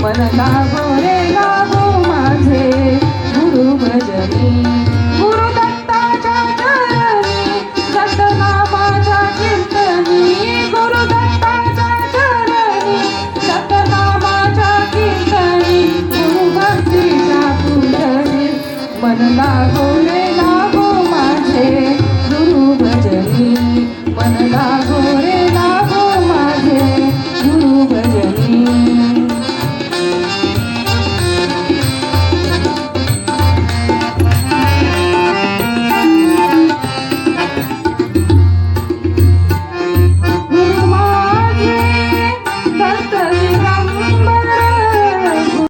मन लागो रे लागो माझे गुरु भजनी गुरु दत्ताच्या चरणी सतनामाच्या कीर्तनी गुरु दत्ताच्या चरणी सतनामाच्या कीर्तनी गुरु भक्तीच्या पूजनी मन लागो